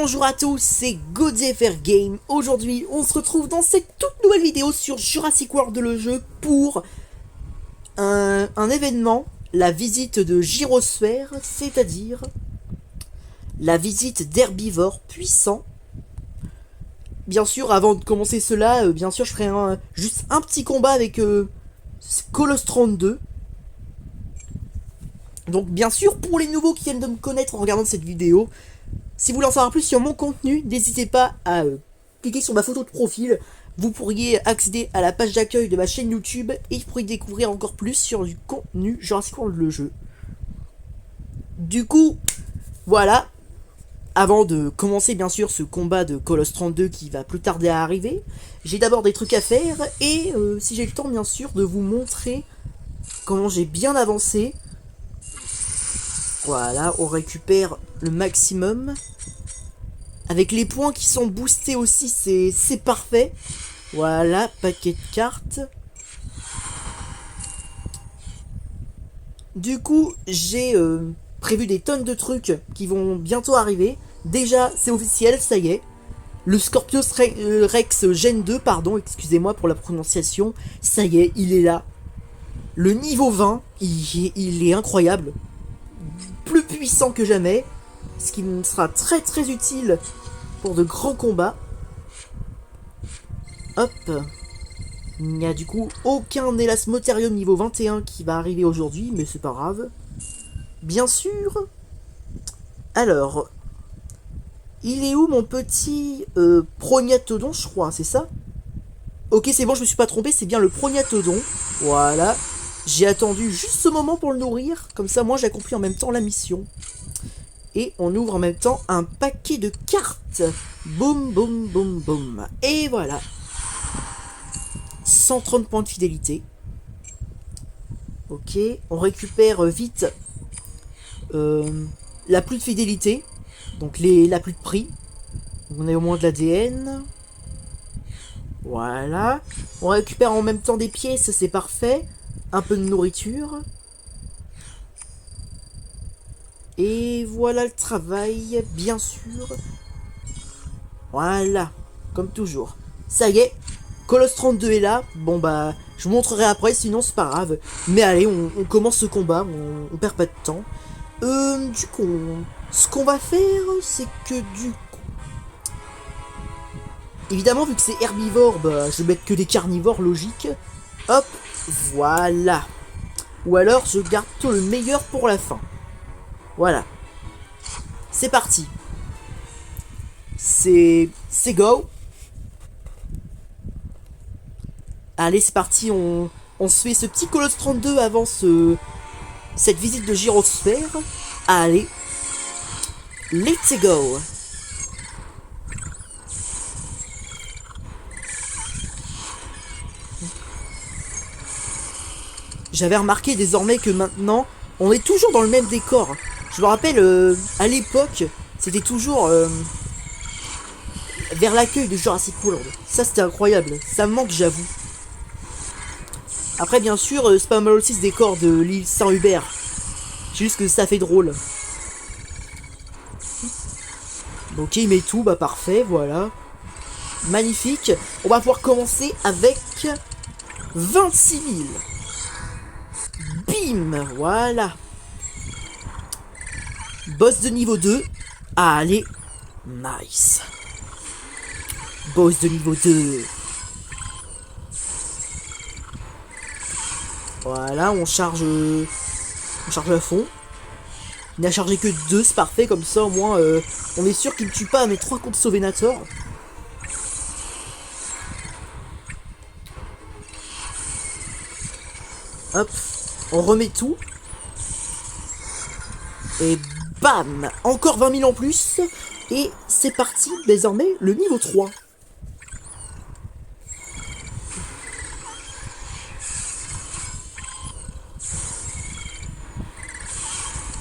Bonjour à tous, c'est GoDFR Game. Aujourd'hui, on se retrouve dans cette toute nouvelle vidéo sur Jurassic World le jeu pour un événement, la visite de Gyrosphère, c'est-à-dire la visite d'herbivores puissants. Bien sûr, avant de commencer cela, bien sûr, je ferai juste un petit combat avec Colostrum 2. Donc bien sûr, pour les nouveaux qui viennent de me connaître en regardant cette vidéo, si vous voulez en savoir plus sur mon contenu, n'hésitez pas à cliquer sur ma photo de profil. Vous pourriez accéder à la page d'accueil de ma chaîne YouTube et vous pourriez découvrir encore plus sur du contenu Jurassic World le jeu. Du coup, voilà. Avant de commencer bien sûr ce combat de Colostrum 2 qui va plus tarder à arriver, j'ai d'abord des trucs à faire et si j'ai le temps bien sûr de vous montrer comment j'ai bien avancé. Voilà, on récupère le maximum. Avec les points qui sont boostés aussi, c'est parfait. Voilà, paquet de cartes. Du coup, j'ai prévu des tonnes de trucs qui vont bientôt arriver. Déjà, c'est officiel, ça y est. Le Scorpios Rex Gen 2, pardon, excusez-moi pour la prononciation. Ça y est, il est là. Le niveau 20, il est incroyable. Plus puissant que jamais, ce qui me sera très très utile pour de grands combats. Hop. Il n'y a du coup aucun Elasmotherium niveau 21 qui va arriver aujourd'hui, mais c'est pas grave. Bien sûr. Alors, il est où mon petit Prognathodon, je crois, c'est ça? Ok, c'est bon, je me suis pas trompé, c'est bien le Prognathodon. Voilà. J'ai attendu juste ce moment pour le nourrir, comme ça moi j'accomplis en même temps la mission. Et on ouvre en même temps un paquet de cartes. Boum, boum, boum, boum. Et voilà. 130 points de fidélité. Ok, on récupère vite la plus de fidélité. Donc la plus de prix. On a au moins de l'ADN. Voilà. On récupère en même temps des pièces, c'est parfait. Un peu de nourriture. Et voilà le travail, bien sûr. Voilà, comme toujours. Ça y est, Colostrum 2 est là. Bon bah, je vous montrerai après, sinon c'est pas grave. Mais allez, on commence ce combat, on perd pas de temps. Du coup, ce qu'on va faire, c'est que du coup... Évidemment, vu que c'est herbivore, bah, je vais mettre que des carnivores, logique. Hop, voilà. Ou alors, je garde tout le meilleur pour la fin. Voilà. C'est parti. C'est go. Allez, c'est parti. On se fait ce petit Colostrum 2 avant cette visite de Gyrosphère. Allez. Let's go. J'avais remarqué désormais que maintenant, on est toujours dans le même décor. Je me rappelle, à l'époque, c'était toujours vers l'accueil de Jurassic World. Ça, c'était incroyable. Ça me manque, j'avoue. Après, bien sûr, c'est pas mal aussi ce décor de l'île Saint-Hubert. C'est juste que ça fait drôle. Ok, il met tout, bah parfait, voilà. Magnifique. On va pouvoir commencer avec 26 000. Bim, voilà. Boss de niveau 2. Allez. Nice. Boss de niveau 2. Voilà, on charge à fond. Il n'a chargé que 2, c'est parfait, comme ça au moins on est sûr qu'il ne tue pas à mes 3 contre Sauvenator. Hop, on remet tout. Et bam, encore 20 000 en plus. Et c'est parti, désormais, le niveau 3.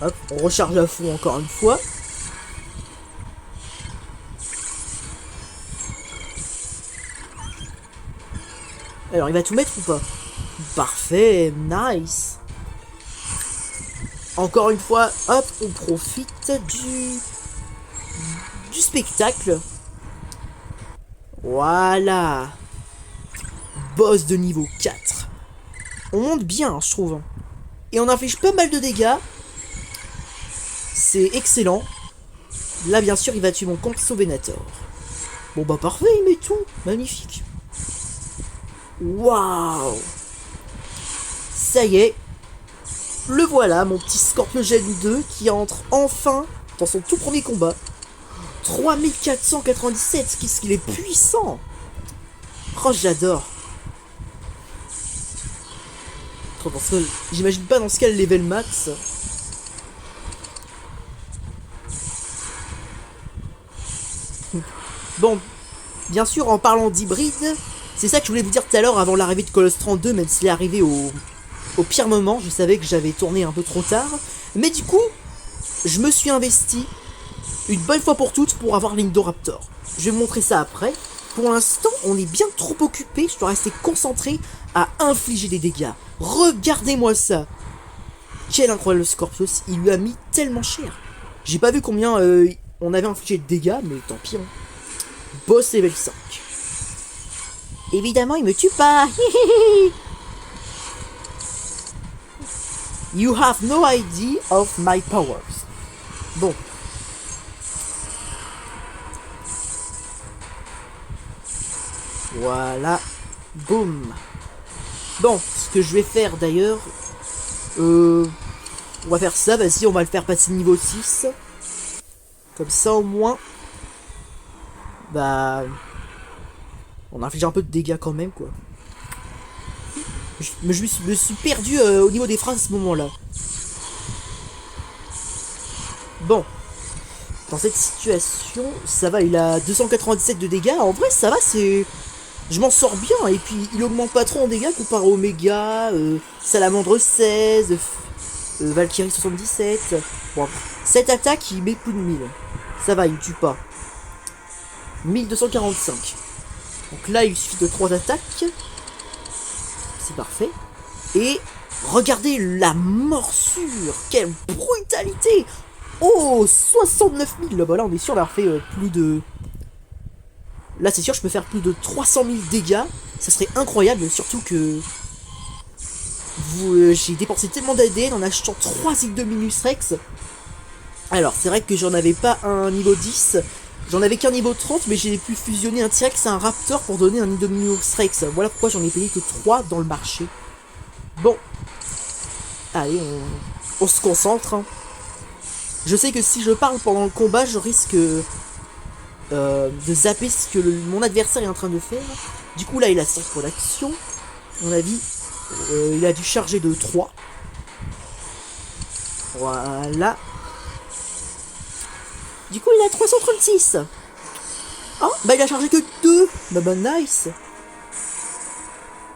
Hop, on recharge à fond encore une fois. Alors, il va tout mettre ou pas? Parfait, nice. Encore une fois, hop, on profite du spectacle. Voilà. Boss de niveau 4. On monte bien, je trouve. Et on inflige pas mal de dégâts. C'est excellent. Là, bien sûr, il va tuer mon Conso Venator. Bon, bah parfait, il met tout. Magnifique. Waouh. Ça y est. Le voilà, mon petit Scorpiogen 2 qui entre enfin dans son tout premier combat. 3497, qu'est-ce qu'il est puissant. Oh, j'adore. J'imagine pas dans ce cas le level max. Bon, bien sûr, en parlant d'hybride, c'est ça que je voulais vous dire tout à l'heure avant l'arrivée de Colosse 32, même s'il est arrivé au pire moment. Je savais que j'avais tourné un peu trop tard. Mais du coup, je me suis investi une bonne fois pour toutes pour avoir l'Indoraptor. Je vais vous montrer ça après. Pour l'instant, on est bien trop occupé. Je dois rester concentré à infliger des dégâts. Regardez-moi ça. Quel incroyable Scorpios. Il lui a mis tellement cher. J'ai pas vu combien on avait infligé de dégâts, mais tant pis. Hein. Boss level 5. Évidemment, il me tue pas. You have no idea of my powers. Bon. Voilà. Boum. Bon, ce que je vais faire d'ailleurs... on va faire ça, vas-y, on va le faire passer niveau 6. Comme ça au moins... Bah... On inflige un peu de dégâts quand même, quoi. Je me suis perdu au niveau des phrases à ce moment-là. Bon. Dans cette situation, ça va, il a 297 de dégâts. En vrai, ça va, c'est... Je m'en sors bien, et puis il augmente pas trop en dégâts comparé au Omega, Salamandre 16, Valkyrie 77. Bon, cette attaque, il met plus de 1000. Ça va, il me tue pas. 1245. Donc là, il suffit de 3 attaques. C'est parfait. Et regardez la morsure. Quelle brutalité. Oh, 69 000. Bah là, on est sûr d'avoir fait plus de... Là, c'est sûr, je peux faire plus de 300 000 dégâts. Ça serait incroyable, surtout que... j'ai dépensé tellement d'ADN en achetant 3 Igdominus Rex. Alors, c'est vrai que j'en avais pas un niveau 10. J'en avais qu'un niveau 30, mais j'ai pu fusionner un T-Rex et un Raptor pour donner un Indominus Rex. Voilà pourquoi j'en ai payé que 3 dans le marché. Bon. Allez, on se concentre. Hein. Je sais que si je parle pendant le combat, je risque de zapper ce que mon adversaire est en train de faire. Du coup, là, il a 5 pour l'action. À mon avis, il a dû charger de 3. Voilà. Du coup, il a 336. Oh, bah il a chargé que 2. Bah nice.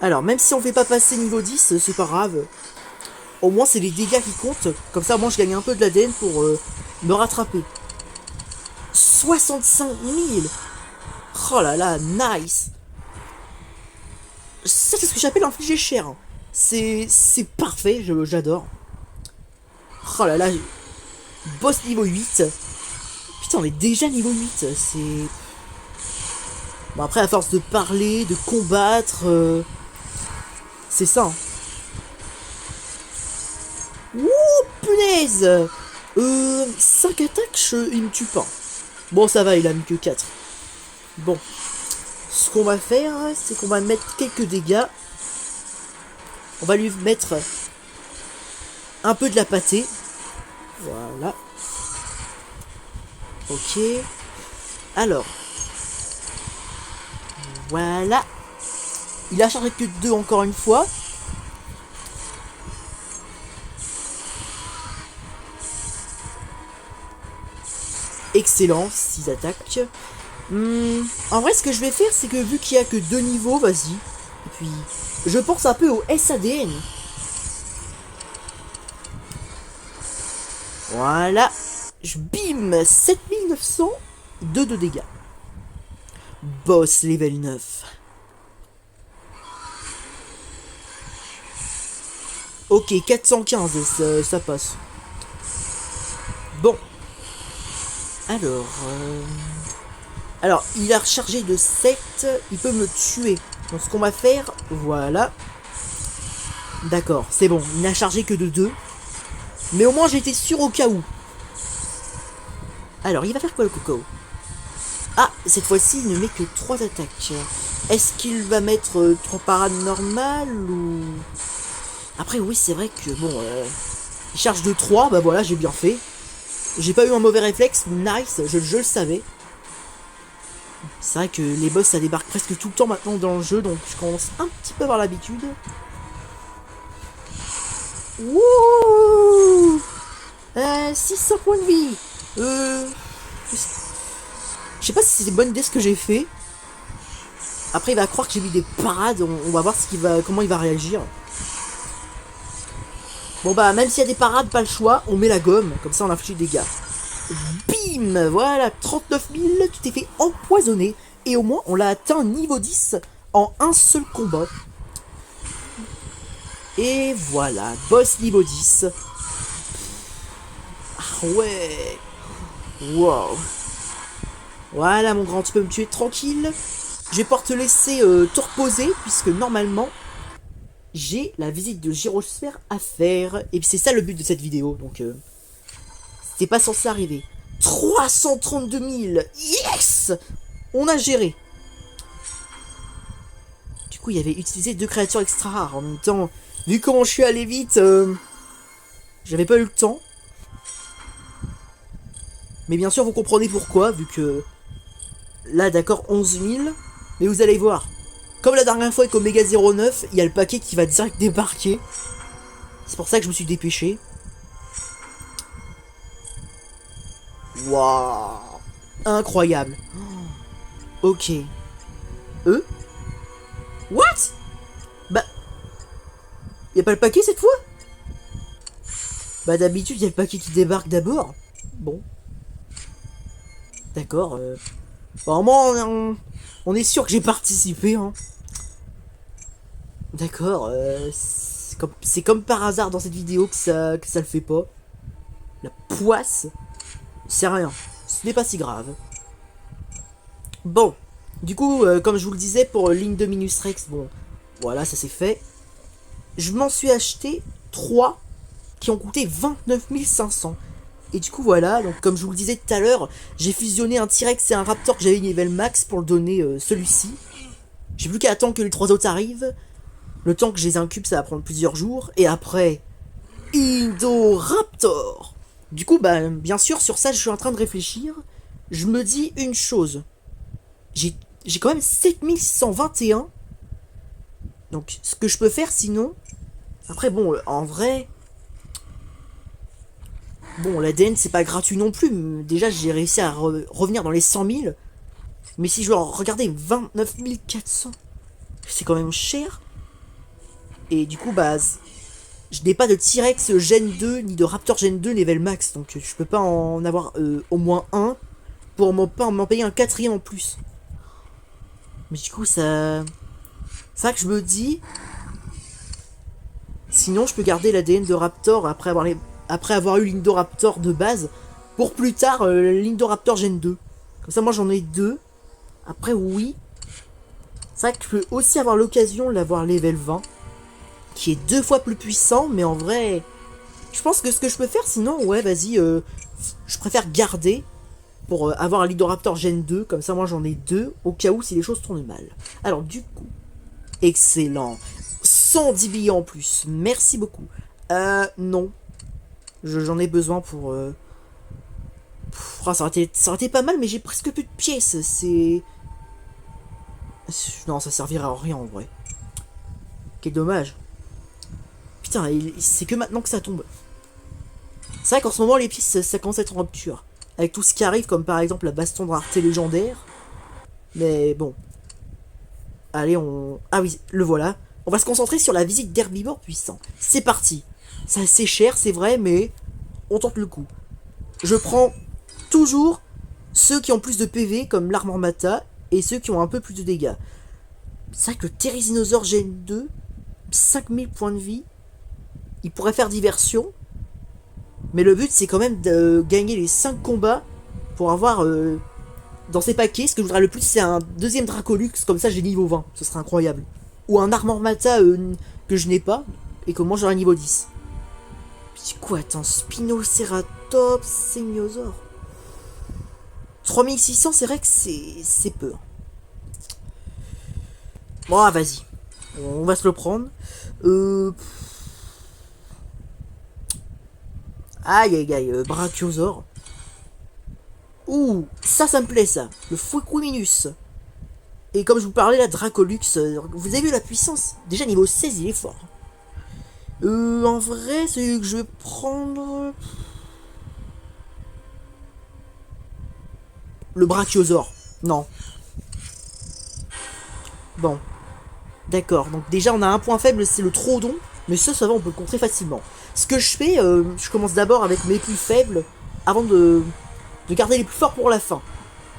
Alors, même si on fait pas passer niveau 10, c'est pas grave. Au moins, c'est les dégâts qui comptent. Comme ça, moi, je gagne un peu de l'ADN pour me rattraper. 65 000. Oh là là, nice. Ça, c'est ce que j'appelle infliger cher. C'est parfait, j'adore. Oh là là. Boss niveau 8. Putain, on est déjà niveau 8. C'est... Bon, après, à force de parler, de combattre... c'est ça. Hein. Ouh, punaise. 5 attaques, il me tue pas. Bon, ça va, il a mis que 4. Bon. Ce qu'on va faire, c'est qu'on va mettre quelques dégâts. On va lui mettre un peu de la pâtée. Voilà. Ok. Alors. Voilà. Il a chargé que 2 encore une fois. Excellent, 6 attaques. En vrai, ce que je vais faire, c'est que vu qu'il n'y a que 2 niveaux, vas-y. Et puis, je pense un peu au SADN. Voilà. Je bim 7900, 2 de dégâts. Boss level 9. Ok, 415, ça passe. Bon. Alors... Alors, il a rechargé de 7, il peut me tuer. Donc ce qu'on va faire, voilà. D'accord, c'est bon, il n'a chargé que de 2. Mais au moins j'étais sûr au cas où. Alors, il va faire quoi le coco? Ah, cette fois-ci, il ne met que 3 attaques. Est-ce qu'il va mettre 3 parades normales ou... Après, oui, c'est vrai que, bon... il charge de 3, bah voilà, j'ai bien fait. J'ai pas eu un mauvais réflexe, nice, je le savais. C'est vrai que les boss, ça débarque presque tout le temps maintenant dans le jeu, donc je commence un petit peu à avoir l'habitude. Wouh 600 points de vie. Je sais pas si c'est des bonnes idées ce que j'ai fait. Après, il va croire que j'ai mis des parades. On va voir comment il va réagir. Bon bah, même s'il y a des parades, pas le choix. On met la gomme. Comme ça, on inflige des dégâts. Bim. Voilà, 39 000. Tu t'es fait empoisonner. Et au moins, on l'a atteint niveau 10 en un seul combat. Et voilà, boss niveau 10. Ah ouais. Wow. Voilà mon grand, tu peux me tuer tranquille. Je vais pouvoir te laisser te reposer, puisque normalement, j'ai la visite de Gyrosphère à faire. Et c'est ça le but de cette vidéo, donc c'était pas censé arriver. 332 000. Yes. On a géré. Du coup, il y avait utilisé 2 créatures extra rares. En même temps, vu comment je suis allé vite, j'avais pas eu le temps. Mais bien sûr, vous comprenez pourquoi, vu que... Là, d'accord, 11 000. Mais vous allez voir. Comme la dernière fois avec Omega 09, il y a le paquet qui va direct débarquer. C'est pour ça que je me suis dépêché. Waouh. Incroyable. Ok. What? Bah... Y a pas le paquet cette fois? Bah d'habitude, il y a le paquet qui débarque d'abord. Bon. D'accord. Vraiment, on est sûr que j'ai participé. Hein. D'accord. C'est comme par hasard dans cette vidéo que ça le fait pas. La poisse. C'est rien. Ce n'est pas si grave. Bon. Du coup, comme je vous le disais, pour ligne de Minus Rex, bon, voilà, ça c'est fait. Je m'en suis acheté 3 qui ont coûté 29 500. Et du coup voilà, donc comme je vous le disais tout à l'heure, j'ai fusionné un T-Rex et un Raptor que j'avais level max pour le donner celui-ci. J'ai plus qu'à attendre que les 3 autres arrivent. Le temps que je les incube, ça va prendre plusieurs jours. Et après, Indoraptor. Du coup, bah bien sûr, sur ça, je suis en train de réfléchir. Je me dis une chose. J'ai quand même 7621. Donc, ce que je peux faire sinon... Après, bon, en vrai... Bon, l'ADN, c'est pas gratuit non plus. Déjà, j'ai réussi à revenir dans les 100 000. Mais si je dois regarder 29 400, c'est quand même cher. Et du coup, bah... Je n'ai pas de T-Rex Gen 2, ni de Raptor Gen 2 level max. Donc, je peux pas en avoir au moins un. Pour m'en payer un 4ème en plus. Mais du coup, ça... C'est ça que je me dis... Sinon, je peux garder l'ADN de Raptor après avoir eu l'Indoraptor de base. Pour plus tard, l'Indoraptor Gen 2. Comme ça, moi, j'en ai 2. Après, oui. C'est vrai que je peux aussi avoir l'occasion de l'avoir level 20. Qui est 2 fois plus puissant, mais en vrai... Je pense que ce que je peux faire, sinon, ouais, vas-y, je préfère garder pour avoir un l'Indoraptor Gen 2. Comme ça, moi, j'en ai 2, au cas où si les choses tournent mal. Alors, du coup... Excellent. 110 billets en plus. Merci beaucoup. Non. J'en ai besoin pour... ça aurait été pas mal, mais j'ai presque plus de pièces. C'est... Non, ça servirait à rien en vrai. Quel dommage. Putain, c'est que maintenant que ça tombe. C'est vrai qu'en ce moment, les pièces, ça commence à être en rupture. Avec tout ce qui arrive, comme par exemple la baston de rareté légendaire. Mais bon. Allez, Ah oui, le voilà. On va se concentrer sur la visite d'herbivores puissants. C'est parti. C'est assez cher, c'est vrai, mais on tente le coup. Je prends toujours ceux qui ont plus de PV, comme l'Armormata, et ceux qui ont un peu plus de dégâts. C'est vrai que le Therizinosaur Gen 2, 5000 points de vie, il pourrait faire diversion, mais le but c'est quand même de gagner les 5 combats pour avoir dans ces paquets, ce que je voudrais le plus, c'est un deuxième Dracolux, comme ça j'ai niveau 20, ce serait incroyable. Ou un Armor Mata que je n'ai pas, et que moi j'aurai niveau 10. Puis quoi, attends, Spinoceratops, Seigniosaure. 3600, c'est vrai que c'est peu. Bon, ah, vas-y. On va se le prendre. Aïe, aïe, aïe, Brachiosaure. Ouh, ça me plaît, ça. Le Fuequiminus. Et comme je vous parlais, la Dracolux, vous avez vu la puissance. Déjà, niveau 16, il est fort. En vrai, celui que je vais prendre... Le Brachiosaure. Non. Bon. D'accord. Donc déjà, on a un point faible, c'est le Troodon. Mais ça va, on peut le contrer facilement. Ce que je fais, je commence d'abord avec mes plus faibles, avant de garder les plus forts pour la fin.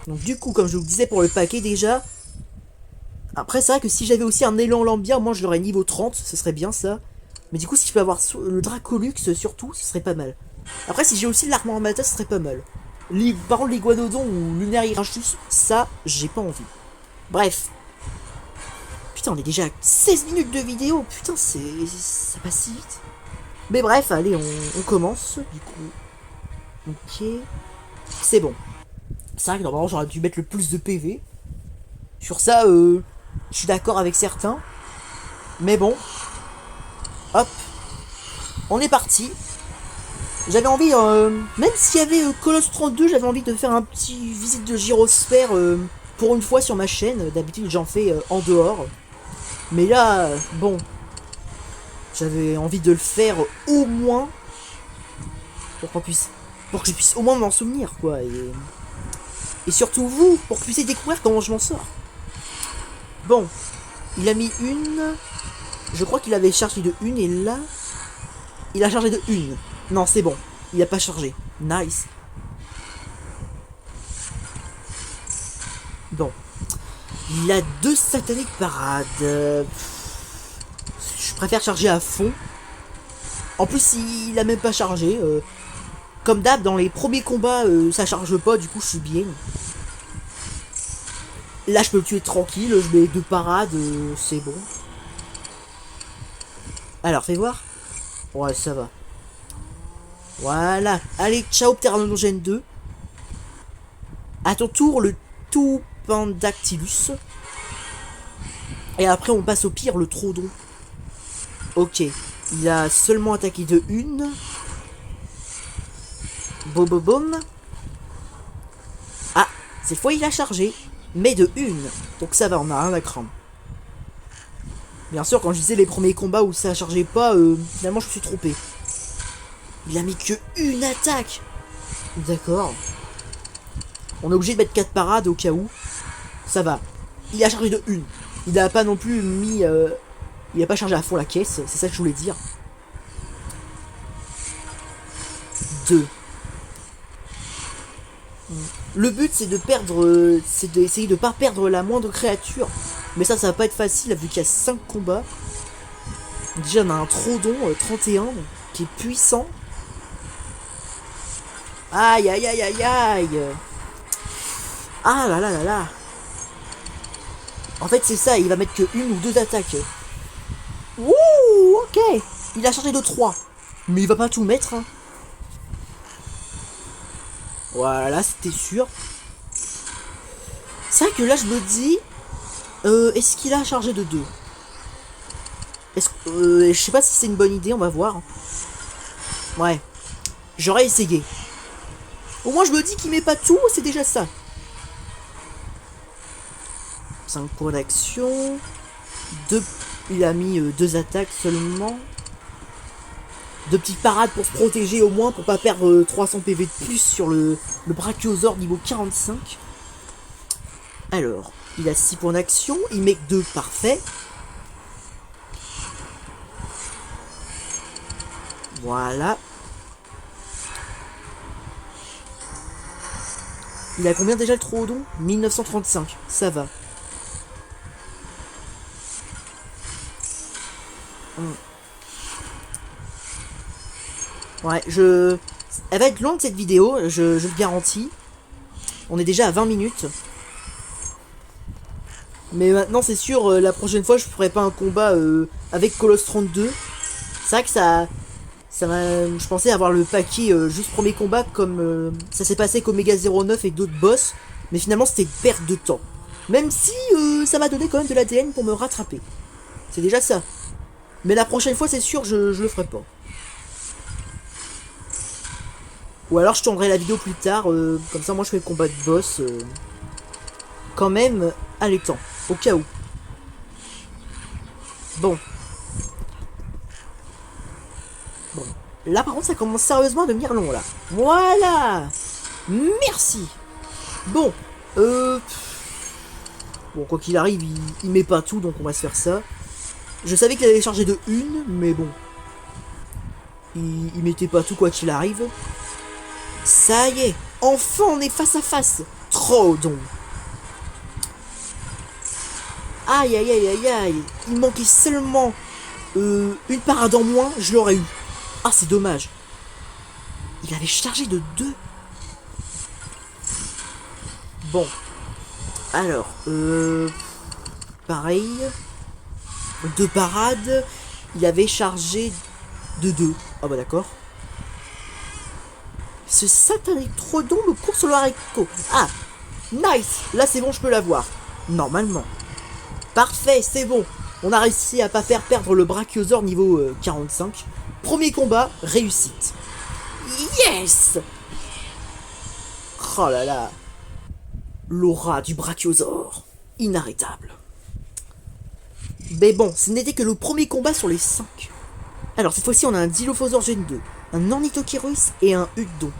Donc du coup, comme je vous le disais pour le paquet déjà... Après, c'est vrai que si j'avais aussi un élan lambien, moi je l'aurais niveau 30, ce serait bien ça. Mais du coup, si je peux avoir le Dracolux surtout, ce serait pas mal. Après, si j'ai aussi l'Armor Mata, ce serait pas mal. Par contre, l'Iguanodon ou Lunaire Irachus, ça, j'ai pas envie. Bref. Putain, on est déjà à 16 minutes de vidéo. Putain, ça passe si vite. Mais bref, allez, on commence. Du coup. Ok. C'est bon. C'est vrai que normalement, j'aurais dû mettre le plus de PV. Sur ça, je suis d'accord avec certains. Mais bon. Hop. On est parti. J'avais envie, même s'il y avait Colosse 32, j'avais envie de faire un petit visite de gyrosphère pour une fois sur ma chaîne. D'habitude, j'en fais en dehors. Mais là, bon, j'avais envie de le faire au moins pour que je puisse au moins m'en souvenir, quoi. Et surtout vous, pour que vous puissiez découvrir comment je m'en sors. Bon, il a mis une. Je crois qu'il avait chargé de une et là, il a chargé de une. Non, c'est bon. Il a pas chargé. Nice. Bon. Il a 2 sataniques parades. Je préfère charger à fond. En plus, il a même pas chargé. Comme d'hab, dans les premiers combats, ça charge pas. Du coup, je suis bien. Là, je peux le tuer tranquille. Je mets 2 parades. C'est bon. Alors, fais voir. Ouais, ça va. Voilà. Allez, ciao Pteranodon 2. À ton tour, le Tupandactylus. Et après, on passe au pire, le Troodon. Ok. Il a seulement attaqué de une. Bobobom. Ah, cette fois, il a chargé. Mais de une. Donc ça va, on a rien à craindre. Bien sûr, quand je disais les premiers combats où ça chargeait pas, finalement, je me suis trompé. Il a mis que une attaque. D'accord. On est obligé de mettre 4 parades au cas où. Ça va. Il a chargé de une. Il a pas non plus mis... il a pas chargé à fond la caisse. C'est ça que je voulais dire. 2. Le but c'est de perdre... c'est d'essayer de pas perdre la moindre créature. Mais ça va pas être facile vu qu'il y a 5 combats. Déjà on a un Troodon 31 qui est puissant. Aïe aïe aïe aïe aïe. Ah là là là là. En fait c'est ça, il va mettre que une ou 2 attaques. Ouh, ok. Il a chargé de 3. Mais il va pas tout mettre. Hein. Voilà, c'était sûr. C'est vrai que là je me dis... est-ce qu'il a chargé de 2? Je sais pas si c'est une bonne idée, on va voir. Ouais. J'aurais essayé. Au moins je me dis qu'il met pas tout, c'est déjà ça. 5 points d'action. Il a mis 2 attaques seulement. 2 petites parades pour se protéger au moins, pour pas perdre 300 PV de plus sur le Brachiosaure niveau 45. Alors, il a 6 points d'action, il met 2, parfait. Voilà. Il a combien déjà le Troodon? 1935, ça va. Ouais, elle va être longue cette vidéo, je le garantis. On est déjà à 20 minutes. Mais maintenant, c'est sûr, la prochaine fois, je ferai pas un combat avec Colosse 32. C'est vrai que je pensais avoir le paquet juste premier combat comme ça s'est passé avec Omega 09 et d'autres boss. Mais finalement, c'était une perte de temps. Même si ça m'a donné quand même de l'ADN pour me rattraper. C'est déjà ça. Mais la prochaine fois, c'est sûr, je le ferai pas. Ou alors je tournerai la vidéo plus tard, comme ça moi je fais le combat de boss quand même allaitant, au cas où. Bon. Bon. Là par contre ça commence sérieusement à devenir long là. Voilà. Merci. Bon. Bon quoi qu'il arrive, il met pas tout donc on va se faire ça. Je savais qu'il allait charger de une, mais bon. Il mettait pas tout quoi qu'il arrive. Ça y est, enfin on est face à face. Trop donc. Aïe aïe aïe aïe aïe. Il manquait seulement une parade en moins, je l'aurais eu. Ah c'est dommage. Il avait chargé de 2. Bon. Alors, pareil. 2 parades. Il avait chargé de 2. Ah bah d'accord. Ce satanique Trodon me court sur le haricot. Ah, nice. Là c'est bon, je peux l'avoir. Normalement. Parfait, c'est bon. On a réussi à pas faire perdre le Brachiosaur niveau 45. Premier combat, réussite. Yes. Oh là là. L'aura du Brachiosaur. Inarrêtable. Mais bon, ce n'était que le premier combat sur les 5. Alors cette fois-ci on a un Dilophosaur Gen 2, un Ornithokyrus et un Udon.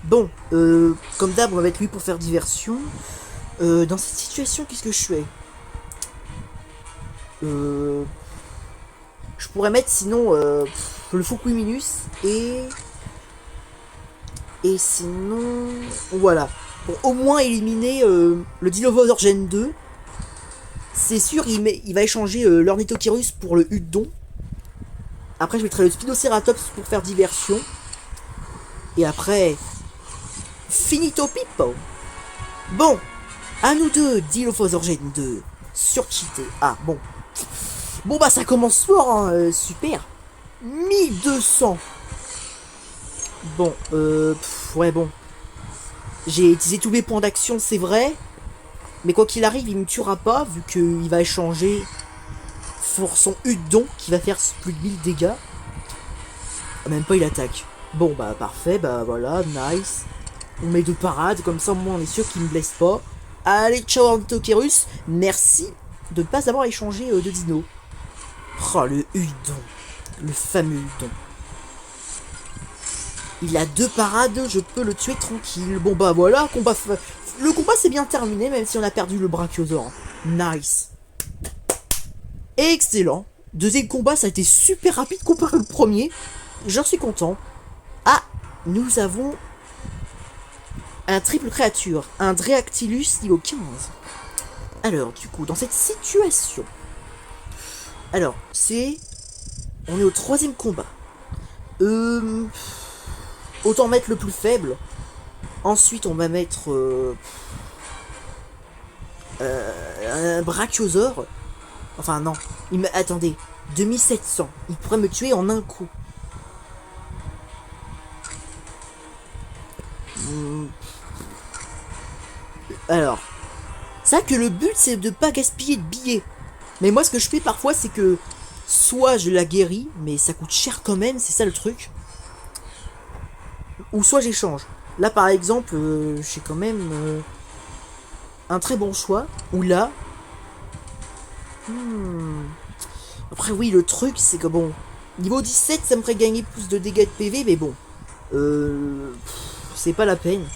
Bon, comme d'hab on va mettre lui pour faire diversion. Dans cette situation, qu'est-ce que je fais? Je pourrais mettre sinon le Fukuiminus et sinon voilà, pour au moins éliminer le Dilophosaur Gen 2. C'est sûr il va échanger l'Ornithokyrus pour le Udon. Après je mettrai le Spinoceratops pour faire diversion. Et après finito pipo. Bon, à nous deux, Dilophosaur Gen 2 surcheaté. Ah bon. Bon bah ça commence fort hein, super. 1200. Bon, ouais bon. J'ai utilisé tous mes points d'action, c'est vrai. Mais quoi qu'il arrive, il me tuera pas, vu qu'il va échanger pour son Udon, qui va faire plus de 1000 dégâts. Même pas il attaque. Bon bah parfait, bah voilà, nice. On met 2 parades, comme ça au moins on est sûr qu'il me blesse pas. Allez, ciao Ornithokyrus, merci de ne pas avoir échangé de dino. Oh le Udon, le fameux Udon. Il a 2 parades, je peux le tuer tranquille. Bon bah voilà, le combat s'est bien terminé, même si on a perdu le Brachiosaur. Nice. Excellent. Deuxième combat, ça a été super rapide comparé au premier. J'en suis content. Ah, nous avons un triple créature, un Dreactylus niveau 15. Alors, du coup, dans cette situation... Alors, on est au 3e combat. Autant mettre le plus faible. Ensuite, on va mettre... un Brachiosaur. Enfin, non. Attendez. 2700. Il pourrait me tuer en un coup. Alors... C'est vrai que le but, c'est de pas gaspiller de billets. Mais moi, ce que je fais parfois, c'est que... Soit je la guéris, mais ça coûte cher quand même, c'est ça le truc. Ou soit j'échange. Là, par exemple, j'ai quand même... un très bon choix. Ou là... Après, oui, le truc, c'est que bon... Niveau 17, ça me ferait gagner plus de dégâts de PV, mais bon... c'est pas la peine.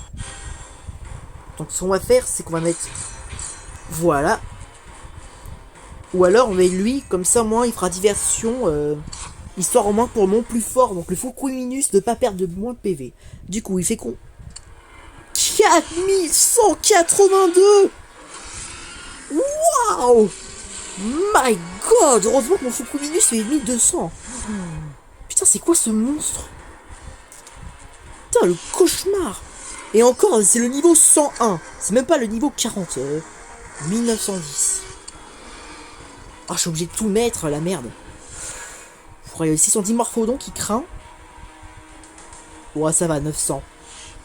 Donc, ce qu'on va faire, c'est qu'on va mettre... Voilà. Ou alors, on met lui, comme ça, au moins, il fera diversion... histoire au moins pour mon plus fort. Donc, le Fukuiminus de pas perdre de moins de PV. Du coup, il fait con... 4182. Waouh. My god. Heureusement que mon Fukuiminus fait 1200. Putain, c'est quoi ce monstre? Putain, le cauchemar. Et encore, c'est le niveau 101. C'est même pas le niveau 40. 1910. Ah, je suis obligé de tout mettre, la merde. Il y a 610 Morphodon qui craint. Ouais, ça va, 900.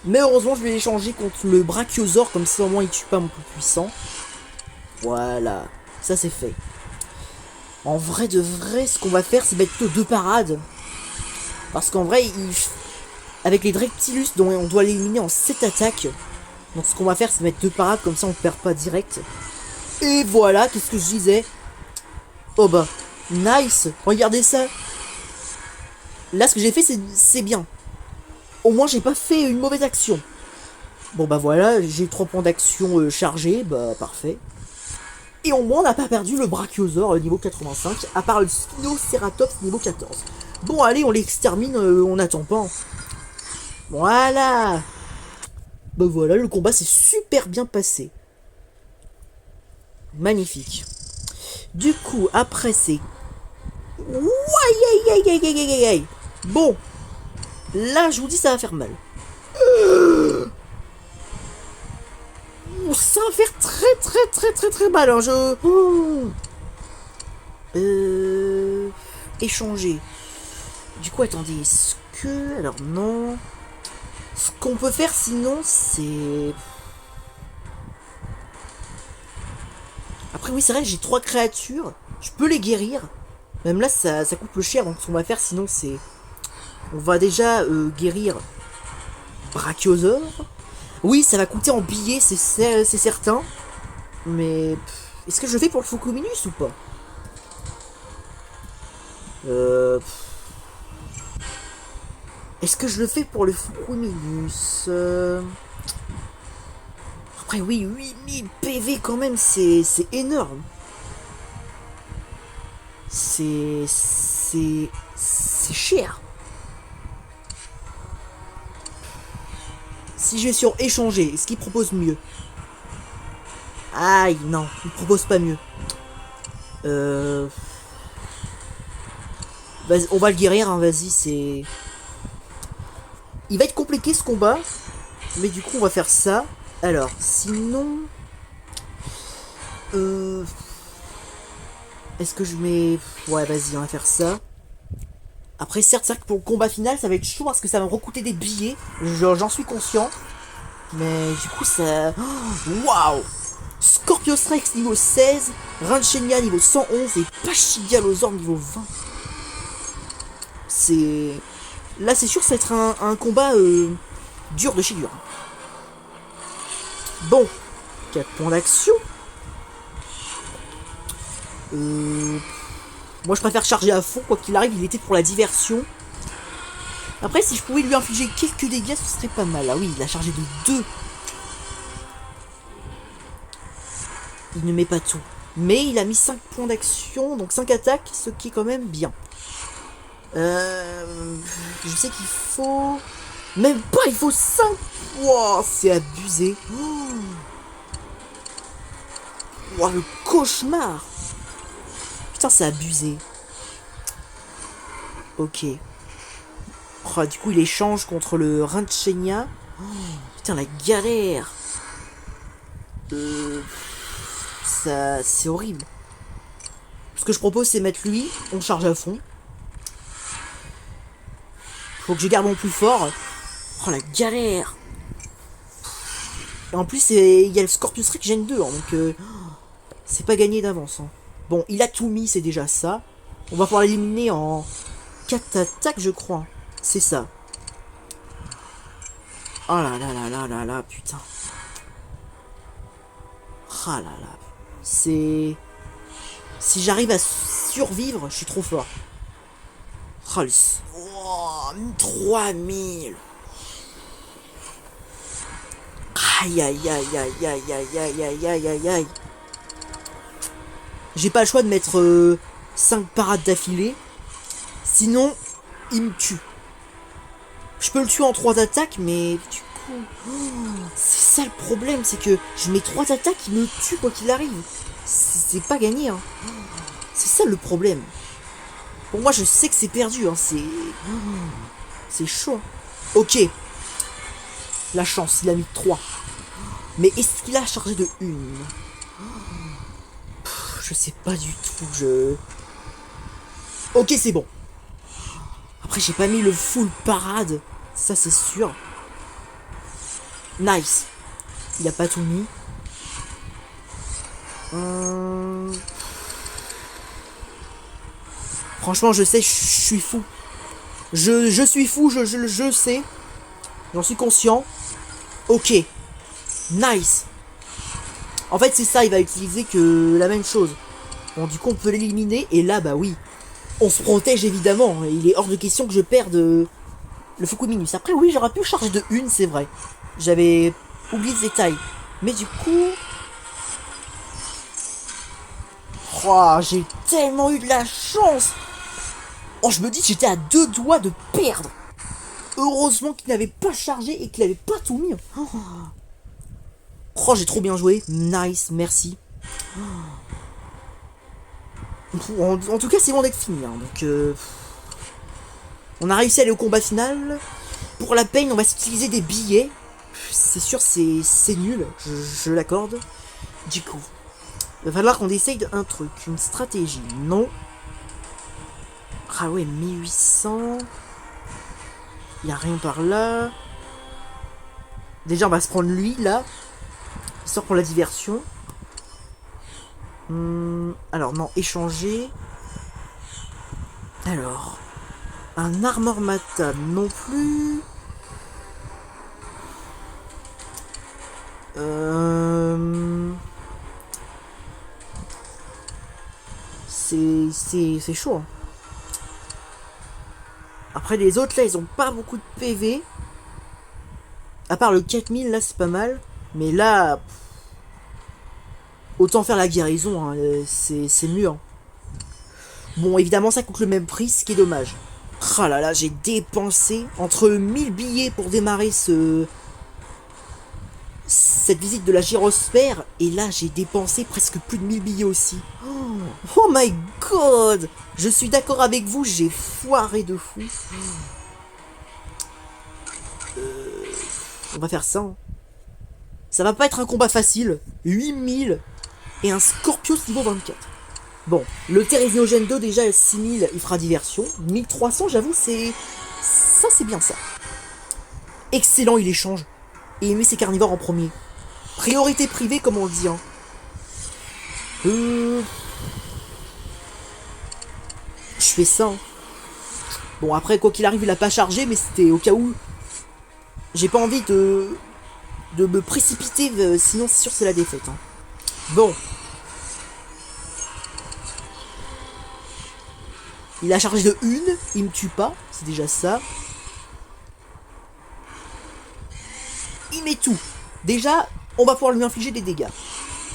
Mais heureusement, je vais l'échanger contre le Brachiosaure, comme ça au moins il tue pas mon plus puissant. Voilà, ça c'est fait. En vrai de vrai, ce qu'on va faire, c'est mettre plutôt 2 parades. Parce qu'en vrai, avec les Drectilus, dont on doit l'éliminer en 7 attaques. Donc ce qu'on va faire, c'est mettre 2 parades, comme ça on perd pas direct. Et voilà, qu'est-ce que je disais? Oh bah, nice, regardez ça. Là, ce que j'ai fait, c'est bien. Au moins, j'ai pas fait une mauvaise action. Bon bah voilà, j'ai 3 points d'action chargés, bah parfait. Et au moins, on n'a pas perdu le Brachiosaure niveau 85, à part le Spinoceratops niveau 14. Bon, allez, on l'extermine, on n'attend pas. Voilà. Bah voilà, le combat s'est super bien passé. Magnifique. Du coup, après c'est... Bon. Là, je vous dis, ça va faire mal. Ça va faire très mal. Hein, échanger. Du coup, attendez, est-ce que... Alors, non... Ce qu'on peut faire, sinon, c'est... Après, oui, c'est vrai que j'ai 3 créatures. Je peux les guérir. Même là, ça coûte le cher. Donc, ce qu'on va faire, sinon, c'est... On va déjà guérir Brachiosaure. Oui, ça va coûter en billets, c'est certain. Mais... Est-ce que je le fais pour le Focominus ou pas? Est-ce que je le fais pour le Focominus Après, oui, 8000 PV quand même, c'est énorme. C'est cher. Si je vais sur échanger, est-ce qu'il propose mieux? Aïe, non, il propose pas mieux. On va le guérir, hein, vas-y, c'est... Il va être compliqué ce combat, mais du coup on va faire ça. Alors, sinon... Est-ce que je mets... Ouais, vas-y, on va faire ça. Après, certes, c'est vrai que pour le combat final, ça va être chaud parce que ça va me recoûter des billets. J'en suis conscient. Mais du coup, ça... Waouh! Scorpiostrex niveau 16, Rinchenia niveau 111 et Pachygalosaure niveau 20. C'est... Là, c'est sûr, ça va être un combat dur de chez dur. Bon, 4 points d'action. Moi, je préfère charger à fond. Quoi qu'il arrive, il était pour la diversion. Après, si je pouvais lui infliger quelques dégâts, ce serait pas mal. Ah oui, il a chargé de 2. Il ne met pas tout. Mais il a mis 5 points d'action, donc 5 attaques, ce qui est quand même bien. Je sais qu'il faut... Même pas, il faut 5. Wow, c'est abusé. Wow, le cauchemar. Putain, c'est abusé. Ok. Oh, du coup, il échange contre le Rinchenia. Oh, putain, la galère. Ça, c'est horrible. Ce que je propose, c'est mettre lui. On charge à fond. Faut que je garde mon plus fort. Oh, la galère. Et en plus, il y a le Scorpius Rex Gen 2. Hein, donc, c'est pas gagné d'avance. Hein. Bon, il a tout mis, c'est déjà ça. On va pouvoir l'éliminer en 4 attaques, je crois. C'est ça. Oh là là là là là là, putain. Ah là là. C'est... Si j'arrive à survivre, je suis trop fort. Oh, 3000. Aïe aïe aïe aïe aïe aïe aïe aïe aïe aïe aïe. J'ai pas le choix de mettre 5 parades d'affilée. Sinon, il me tue. Je peux le tuer en 3 attaques, mais du coup... c'est ça le problème, c'est que je mets 3 attaques, il me tue quoi qu'il arrive. C'est pas gagné, hein. C'est ça le problème. Pour moi, je sais que c'est perdu, hein. C'est chaud. Ok. La chance, il a mis 3. Mais est-ce qu'il a chargé de 1? Je sais pas du tout, Ok, c'est bon. Après, j'ai pas mis le full parade. Ça, c'est sûr. Nice. Il a pas tout mis. Franchement, je sais, je suis fou. Je suis fou, je sais. J'en suis conscient. Ok. Nice. En fait, c'est ça, il va utiliser que la même chose. Bon, du coup, on peut l'éliminer. Et là, bah oui. On se protège, évidemment. Il est hors de question que je perde le Fukuminus. Après, oui, j'aurais pu charger de 1, c'est vrai. J'avais oublié ce détail. Mais du coup... Oh, j'ai tellement eu de la chance. Oh, je me dis que j'étais à 2 doigts de perdre. Heureusement qu'il n'avait pas chargé et qu'il n'avait pas tout mis. Oh, j'ai trop bien joué. Nice, merci. En tout cas, c'est bon d'être fini. Hein, donc, on a réussi à aller au combat final. Pour la peine, on va s'utiliser des billets. C'est sûr, c'est nul. Je l'accorde. Du coup, il va falloir qu'on essaye un truc. Une stratégie. Non. Ah ouais, 1800. Il n'y a rien par là. Déjà, on va se prendre lui, là. Histoire pour la diversion. Alors, non, échanger. Alors. Un armor mata non plus. C'est chaud. Hein. Après, les autres, là, ils ont pas beaucoup de PV. À part le 4000, là, c'est pas mal. Mais là... Autant faire la guérison, hein, c'est mieux. Hein. Bon, évidemment, ça coûte le même prix, ce qui est dommage. Ah là là, j'ai dépensé entre 1000 billets pour démarrer cette visite de la gyrosphère. Et là, j'ai dépensé presque plus de 1000 billets aussi. Oh my god! Je suis d'accord avec vous, j'ai foiré de fou. On va faire ça. Hein. Ça va pas être un combat facile. 8000 et un Scorpios niveau 24. Bon, le Thérésiogène 2 déjà 6000, il fera diversion. 1300, j'avoue, c'est... Ça, c'est bien ça. Excellent, il échange. Et il met ses carnivores en premier. Priorité privée, comme on le dit. Hein. Je fais ça. Hein. Bon, après, quoi qu'il arrive, il a pas chargé, mais c'était au cas où. J'ai pas envie de me précipiter, sinon c'est sûr c'est la défaite. Hein. Bon. Il a chargé de 1, il me tue pas, c'est déjà ça. Il met tout. Déjà, on va pouvoir lui infliger des dégâts.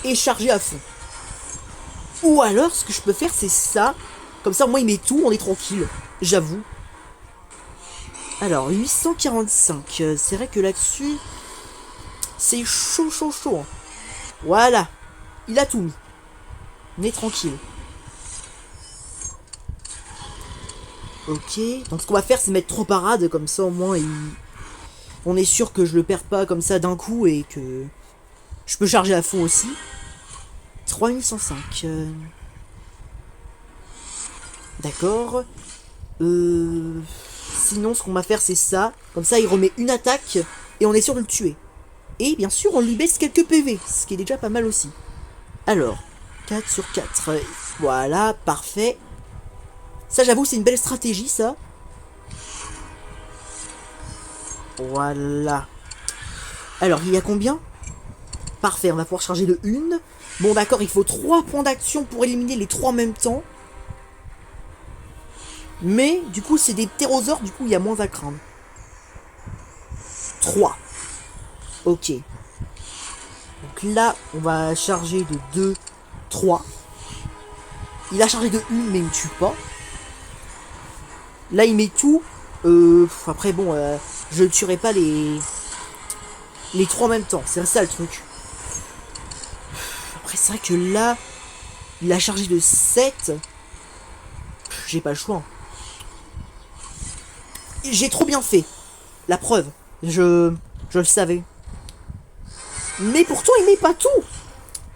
Et charger à fond. Ou alors, ce que je peux faire, c'est ça. Comme ça, moi, il met tout, on est tranquille. J'avoue. Alors, 845. C'est vrai que là-dessus, c'est chaud, chaud, chaud. Hein. Voilà. Il a tout mis. On est tranquille. Ok. Donc, ce qu'on va faire, c'est mettre 3 parades. Comme ça, au moins, on est sûr que je le perds pas comme ça d'un coup et que je peux charger à fond aussi. 3105. D'accord. Sinon, ce qu'on va faire, c'est ça. Comme ça, il remet une attaque et on est sûr de le tuer. Et bien sûr, on lui baisse quelques PV, ce qui est déjà pas mal aussi. Alors, 4 sur 4. Voilà, parfait. Ça, j'avoue, c'est une belle stratégie, ça. Voilà. Alors, il y a combien? Parfait, on va pouvoir charger de 1. Bon, d'accord, il faut 3 points d'action pour éliminer les 3 en même temps. Mais, du coup, c'est des ptérosaures, du coup, il y a moins à craindre. 3. Ok. Donc là, on va charger de 2, 3. Il a chargé de 1, mais il ne tue pas. Là, il met tout. Après, bon, je ne tuerai pas les 3 en même temps. C'est ça le truc. Après, c'est vrai que là, il a chargé de 7. J'ai pas le choix. J'ai trop bien fait. La preuve. Je Je le savais. Mais pourtant, il met pas tout.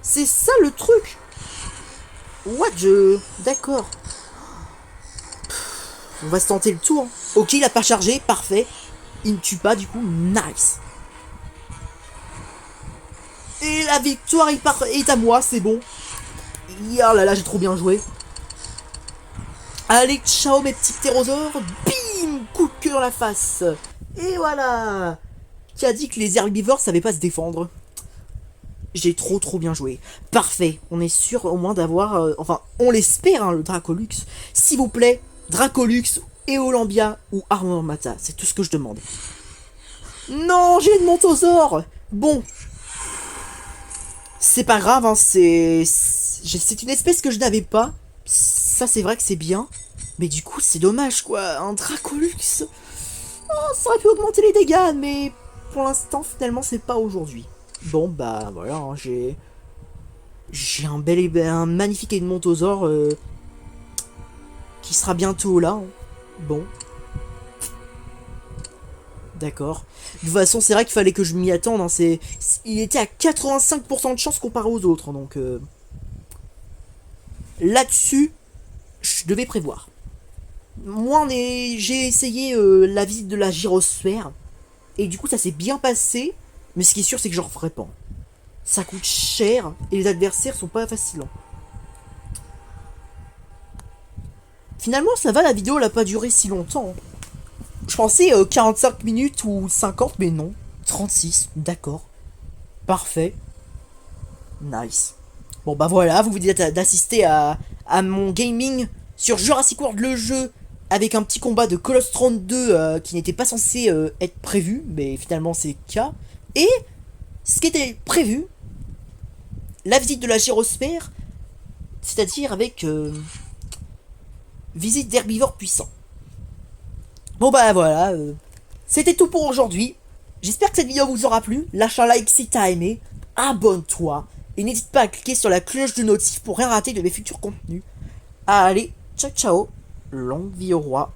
C'est ça le truc. What, D'accord. On va se tenter le tour. Ok, il a pas chargé, parfait. Il ne tue pas, du coup, nice. Et la victoire est à moi, c'est bon. Oh là là, j'ai trop bien joué. Allez, ciao mes petits ptérosaures. Bim, coup de queue dans la face. Et voilà. Qui a dit que les herbivores savaient pas se défendre? J'ai trop bien joué. Parfait, on est sûr au moins d'avoir... enfin, on l'espère, hein, le Dracolux. S'il vous plaît, Dracolux, Eolambia ou Armormata, c'est tout ce que je demande. Non, j'ai une Montosaure. Bon. C'est pas grave, hein, c'est une espèce que je n'avais pas. Ça, c'est vrai que c'est bien. Mais du coup, c'est dommage, quoi. Un Dracolux. Oh, ça aurait pu augmenter les dégâts, mais pour l'instant, finalement, c'est pas aujourd'hui. Bon, bah, voilà, hein, j'ai un magnifique Edmontosaure qui sera bientôt là. Hein. Bon. D'accord. De toute façon, c'est vrai qu'il fallait que je m'y attende. Hein, il était à 85% de chance comparé aux autres. Donc, là-dessus, je devais prévoir. Moi, j'ai essayé la visite de la gyrosphère. Et du coup, ça s'est bien passé. Mais ce qui est sûr, c'est que j'en referai pas. Ça coûte cher. Et les adversaires sont pas faciles. Finalement, ça va, la vidéo, elle a pas duré si longtemps. Je pensais 45 minutes ou 50, mais non. 36, d'accord. Parfait. Nice. Bon bah voilà, vous venez d'assister à mon gaming sur Jurassic World le jeu avec un petit combat de Colostrum 2 qui n'était pas censé être prévu, mais finalement c'est le cas. Et ce qui était prévu, la visite de la gyrosphère, c'est-à-dire avec visite d'herbivores puissants. Bon bah voilà, c'était tout pour aujourd'hui. J'espère que cette vidéo vous aura plu. Lâche un like si t'as aimé, abonne-toi et n'hésite pas à cliquer sur la cloche de notif pour rien rater de mes futurs contenus. Allez, ciao ciao, longue vie au roi.